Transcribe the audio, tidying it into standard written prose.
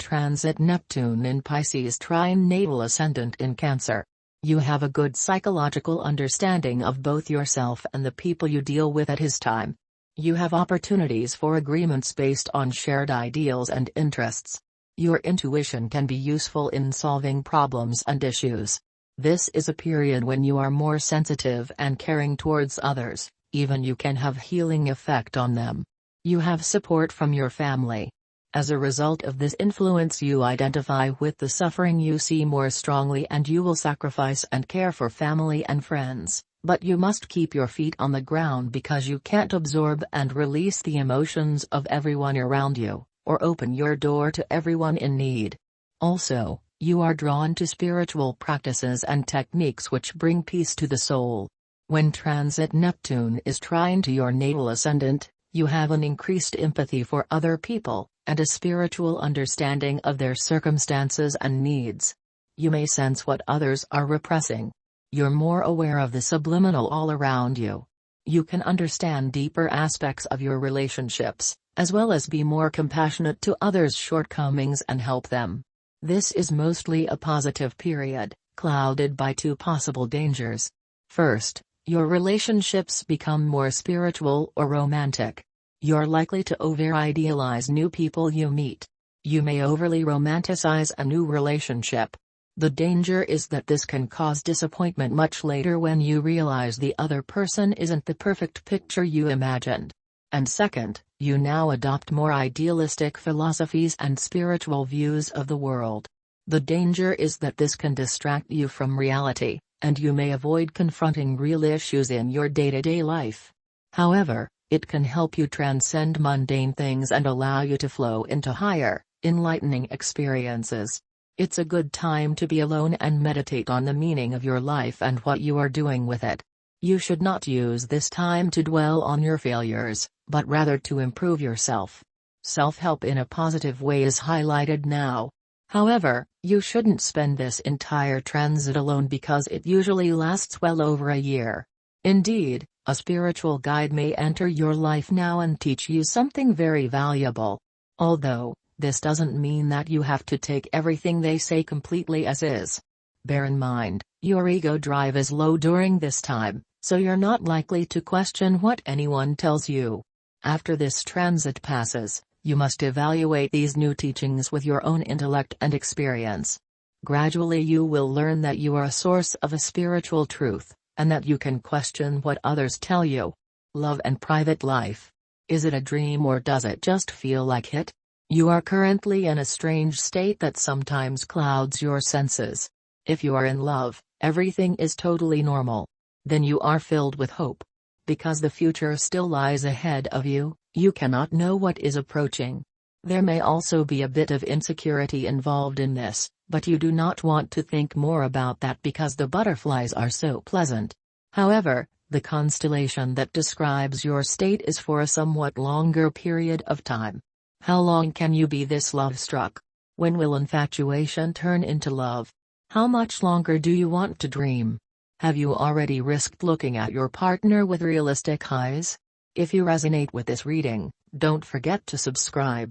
transit Neptune in Pisces trine natal ascendant in Cancer. You have a good psychological understanding of both yourself and the people you deal with at his time. You have opportunities for agreements based on shared ideals and interests. Your intuition can be useful in solving problems and issues. This is a period when you are more sensitive and caring towards others, even you can have healing effect on them. You have support from your family. As a result of this influence, you identify with the suffering you see more strongly and you will sacrifice and care for family and friends, but you must keep your feet on the ground because you can't absorb and release the emotions of everyone around you, or open your door to everyone in need. Also, you are drawn to spiritual practices and techniques which bring peace to the soul. When transit Neptune is trine to your natal ascendant, you have an increased empathy for other people, and a spiritual understanding of their circumstances and needs. You may sense what others are repressing. You're more aware of the subliminal all around you. You can understand deeper aspects of your relationships, as well as be more compassionate to others' shortcomings and help them. This is mostly a positive period, clouded by two possible dangers. First, your relationships become more spiritual or romantic. You're likely to over-idealize new people you meet. You may overly romanticize a new relationship. The danger is that this can cause disappointment much later when you realize the other person isn't the perfect picture you imagined. And second, you now adopt more idealistic philosophies and spiritual views of the world. The danger is that this can distract you from reality, and you may avoid confronting real issues in your day-to-day life. However, it can help you transcend mundane things and allow you to flow into higher, enlightening experiences. It's a good time to be alone and meditate on the meaning of your life and what you are doing with it. You should not use this time to dwell on your failures, but rather to improve yourself. Self-help in a positive way is highlighted now. However, you shouldn't spend this entire transit alone because it usually lasts well over a year. Indeed, a spiritual guide may enter your life now and teach you something very valuable. Although, this doesn't mean that you have to take everything they say completely as is. Bear in mind, your ego drive is low during this time, so you're not likely to question what anyone tells you. After this transit passes, you must evaluate these new teachings with your own intellect and experience. Gradually you will learn that you are a source of a spiritual truth, and that you can question what others tell you. Love and private life. Is it a dream or does it just feel like it? You are currently in a strange state that sometimes clouds your senses. If you are in love, everything is totally normal. Then you are filled with hope. Because the future still lies ahead of you, you cannot know what is approaching. There may also be a bit of insecurity involved in this, but you do not want to think more about that because the butterflies are so pleasant. However, the constellation that describes your state is for a somewhat longer period of time. How long can you be this love-struck? When will infatuation turn into love? How much longer do you want to dream? Have you already risked looking at your partner with realistic eyes? If you resonate with this reading, don't forget to subscribe.